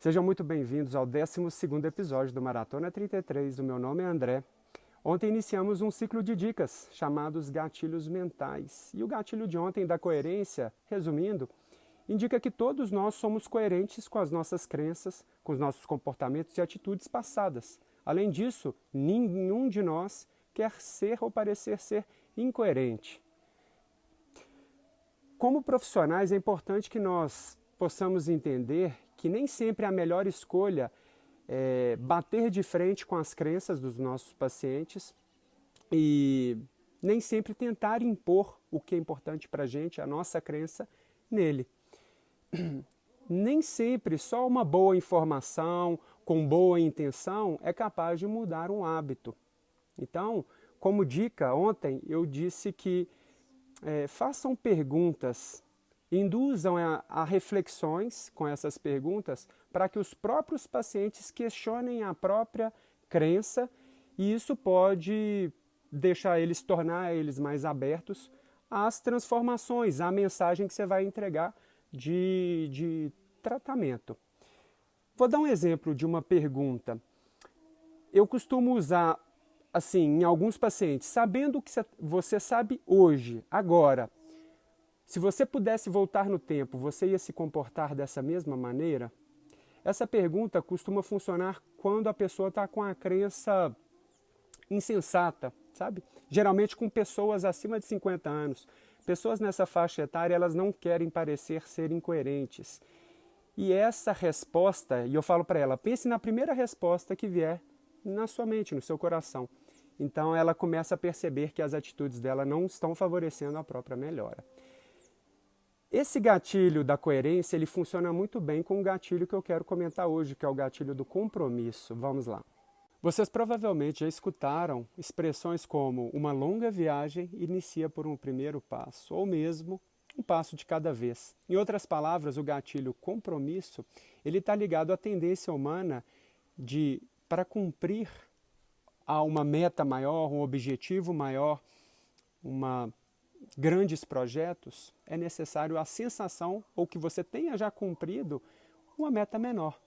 Sejam muito bem-vindos ao 12º episódio do Maratona 33. O meu nome é André. Ontem iniciamos um ciclo de dicas chamados gatilhos mentais. E o gatilho de ontem da coerência, resumindo, indica que todos nós somos coerentes com as nossas crenças, com os nossos comportamentos e atitudes passadas. Além disso, nenhum de nós quer ser ou parecer ser incoerente. Como profissionais, é importante que nós possamos entender que nem sempre a melhor escolha é bater de frente com as crenças dos nossos pacientes e nem sempre tentar impor o que é importante para a gente, a nossa crença, nele. Nem sempre só uma boa informação, com boa intenção, é capaz de mudar um hábito. Então, como dica, ontem eu disse que façam perguntas, induzam a reflexões com essas perguntas para que os próprios pacientes questionem a própria crença e isso pode tornar eles mais abertos às transformações, à mensagem que você vai entregar de tratamento. Vou dar um exemplo de uma pergunta. Eu costumo usar, assim, em alguns pacientes, sabendo o que você sabe hoje, agora, se você pudesse voltar no tempo, você ia se comportar dessa mesma maneira? Essa pergunta costuma funcionar quando a pessoa está com a crença insensata, sabe? Geralmente com pessoas acima de 50 anos. Pessoas nessa faixa etária, elas não querem parecer ser incoerentes. E essa resposta, e eu falo para ela, pense na primeira resposta que vier na sua mente, no seu coração. Então ela começa a perceber que as atitudes dela não estão favorecendo a própria melhora. Esse gatilho da coerência, ele funciona muito bem com o gatilho que eu quero comentar hoje, que é o gatilho do compromisso. Vamos lá. Vocês provavelmente já escutaram expressões como uma longa viagem inicia por um primeiro passo, ou mesmo um passo de cada vez. Em outras palavras, o gatilho compromisso, ele está ligado à tendência humana para cumprir a uma meta maior, um objetivo maior, grandes projetos, é necessário a sensação, ou que você tenha já cumprido, uma meta menor.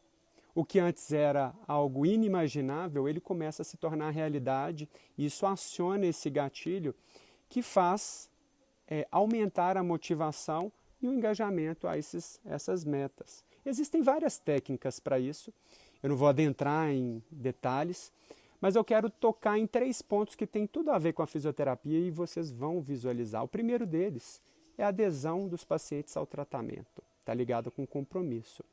O que antes era algo inimaginável, ele começa a se tornar realidade, e isso aciona esse gatilho que faz aumentar a motivação e o engajamento a essas metas. Existem várias técnicas para isso, eu não vou adentrar em detalhes, mas eu quero tocar em 3 pontos que têm tudo a ver com a fisioterapia e vocês vão visualizar. O primeiro deles é a adesão dos pacientes ao tratamento. Está ligado com compromisso.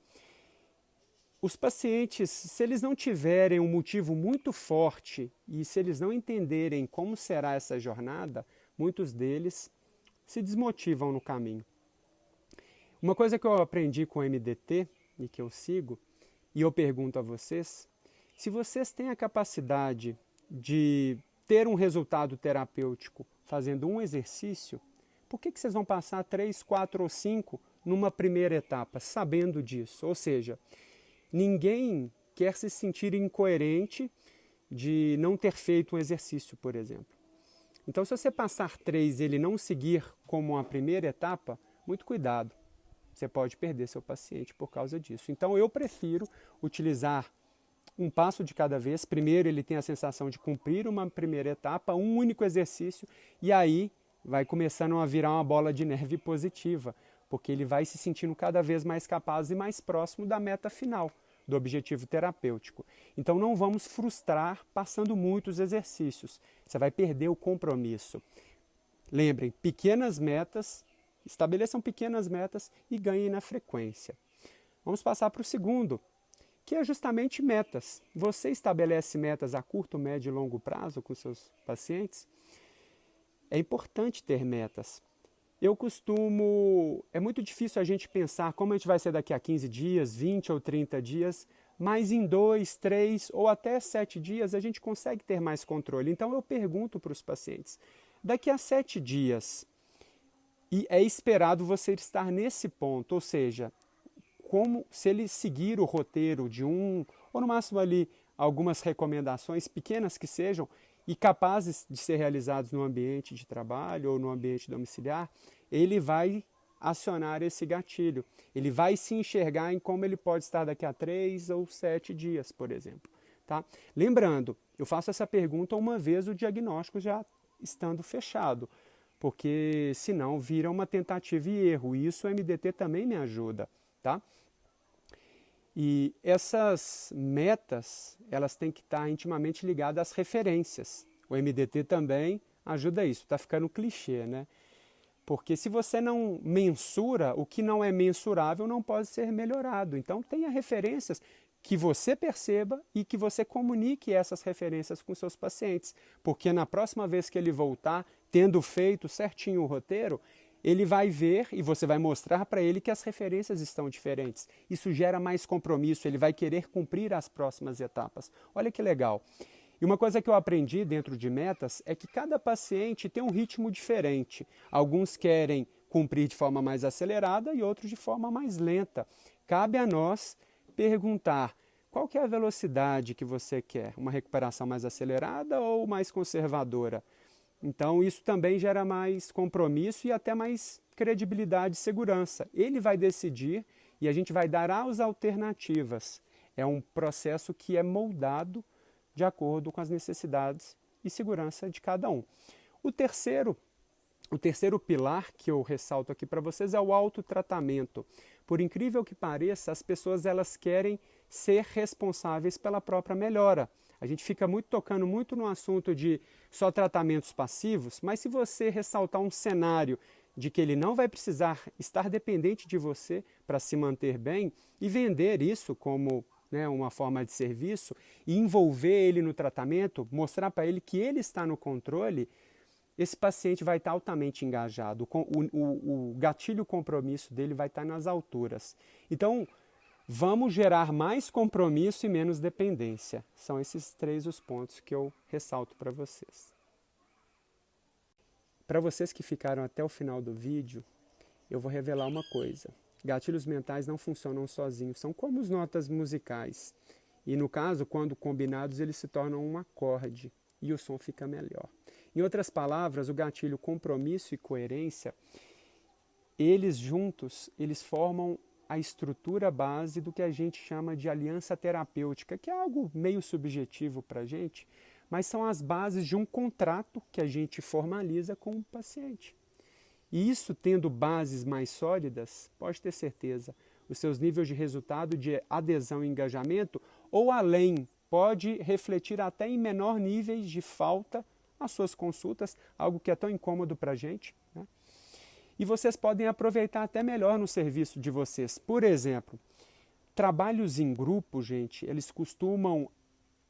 Os pacientes, se eles não tiverem um motivo muito forte e se eles não entenderem como será essa jornada, muitos deles se desmotivam no caminho. Uma coisa que eu aprendi com o MDT e que eu sigo, e eu pergunto a vocês, se vocês têm a capacidade de ter um resultado terapêutico fazendo um exercício, por que vocês vão passar 3, 4 ou 5 numa primeira etapa, sabendo disso? Ou seja, ninguém quer se sentir incoerente de não ter feito um exercício, por exemplo. Então, se você passar 3 e ele não seguir como a primeira etapa, muito cuidado. Você pode perder seu paciente por causa disso. Então, eu prefiro utilizar um passo de cada vez. Primeiro ele tem a sensação de cumprir uma primeira etapa, um único exercício, e aí vai começando a virar uma bola de neve positiva, porque ele vai se sentindo cada vez mais capaz e mais próximo da meta final, do objetivo terapêutico. Então não vamos frustrar passando muitos exercícios, você vai perder o compromisso. Lembrem, pequenas metas, estabeleçam pequenas metas e ganhem na frequência. Vamos passar para o segundo, que é justamente metas. Você estabelece metas a curto, médio e longo prazo com seus pacientes? É importante ter metas. É muito difícil a gente pensar como a gente vai ser daqui a 15 dias, 20 ou 30 dias, mas em 2, 3 ou até 7 dias a gente consegue ter mais controle. Então eu pergunto para os pacientes, daqui a 7 dias, e é esperado você estar nesse ponto, ou seja, como se ele seguir o roteiro de ou no máximo ali algumas recomendações pequenas que sejam e capazes de ser realizados no ambiente de trabalho ou no ambiente domiciliar, ele vai acionar esse gatilho. Ele vai se enxergar em como ele pode estar daqui a 3 ou 7 dias, por exemplo. Tá? Lembrando, eu faço essa pergunta uma vez o diagnóstico já estando fechado, porque senão vira uma tentativa e erro. E isso o MDT também me ajuda. Tá? E essas metas, elas têm que estar intimamente ligadas às referências. O MDT também ajuda isso. Está ficando clichê, né? Porque se você não mensura, o que não é mensurável não pode ser melhorado. Então tenha referências que você perceba e que você comunique essas referências com seus pacientes. Porque na próxima vez que ele voltar, tendo feito certinho o roteiro, ele vai ver e você vai mostrar para ele que as referências estão diferentes. Isso gera mais compromisso, ele vai querer cumprir as próximas etapas. Olha que legal. E uma coisa que eu aprendi dentro de metas é que cada paciente tem um ritmo diferente. Alguns querem cumprir de forma mais acelerada e outros de forma mais lenta. Cabe a nós perguntar qual que é a velocidade que você quer, uma recuperação mais acelerada ou mais conservadora? Então isso também gera mais compromisso e até mais credibilidade e segurança. Ele vai decidir e a gente vai dar as alternativas. É um processo que é moldado de acordo com as necessidades e segurança de cada um. O terceiro pilar que eu ressalto aqui para vocês é o autotratamento. Por incrível que pareça, as pessoas elas querem ser responsáveis pela própria melhora. A gente fica tocando muito no assunto de só tratamentos passivos, mas se você ressaltar um cenário de que ele não vai precisar estar dependente de você para se manter bem e vender isso como uma forma de serviço e envolver ele no tratamento, mostrar para ele que ele está no controle, esse paciente vai estar altamente engajado. O gatilho compromisso dele vai estar nas alturas. Então, vamos gerar mais compromisso e menos dependência. São esses 3 os pontos que eu ressalto para vocês. Para vocês que ficaram até o final do vídeo, eu vou revelar uma coisa. Gatilhos mentais não funcionam sozinhos, são como as notas musicais. E no caso, quando combinados, eles se tornam um acorde e o som fica melhor. Em outras palavras, o gatilho compromisso e coerência, eles juntos, eles formam a estrutura base do que a gente chama de aliança terapêutica, que é algo meio subjetivo para a gente, mas são as bases de um contrato que a gente formaliza com o paciente. E isso, tendo bases mais sólidas, pode ter certeza, os seus níveis de resultado de adesão e engajamento, ou além, pode refletir até em menor níveis de falta às suas consultas, algo que é tão incômodo para a gente, né? E vocês podem aproveitar até melhor no serviço de vocês. Por exemplo, trabalhos em grupo, gente, eles costumam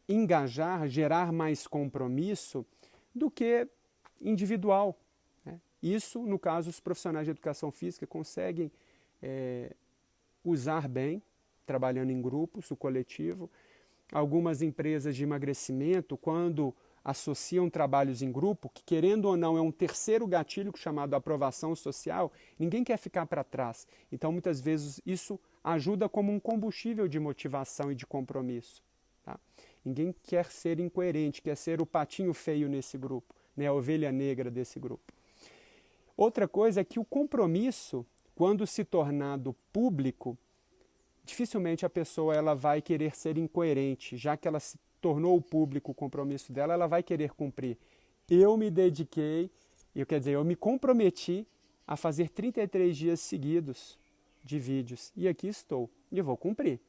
engajar, gerar mais compromisso do que individual. Isso, no caso, os profissionais de educação física conseguem usar bem, trabalhando em grupos, o coletivo. Algumas empresas de emagrecimento, quando associam trabalhos em grupo, que querendo ou não é um terceiro gatilho chamado aprovação social, ninguém quer ficar para trás. Então, muitas vezes, isso ajuda como um combustível de motivação e de compromisso. Tá? Ninguém quer ser incoerente, quer ser o patinho feio nesse grupo, né? A ovelha negra desse grupo. Outra coisa é que o compromisso, quando se tornado público, dificilmente a pessoa ela vai querer ser incoerente, já que ela se tornou público o compromisso dela, ela vai querer cumprir. Eu me dediquei, eu me comprometi a fazer 33 dias seguidos de vídeos, e aqui estou, e eu vou cumprir.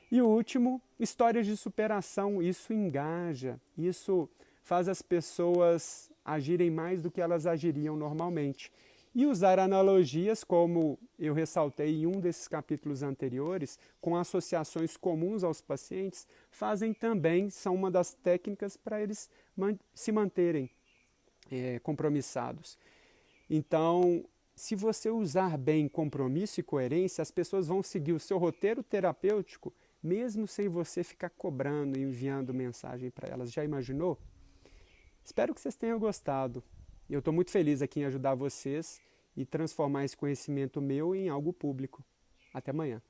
E o último, histórias de superação, isso engaja, isso faz as pessoas agirem mais do que elas agiriam normalmente. E usar analogias, como eu ressaltei em um desses capítulos anteriores, com associações comuns aos pacientes, são uma das técnicas para eles se manterem compromissados. Então, se você usar bem compromisso e coerência, as pessoas vão seguir o seu roteiro terapêutico, mesmo sem você ficar cobrando e enviando mensagem para elas. Já imaginou? Espero que vocês tenham gostado. Eu estou muito feliz aqui em ajudar vocês e transformar esse conhecimento meu em algo público. Até amanhã.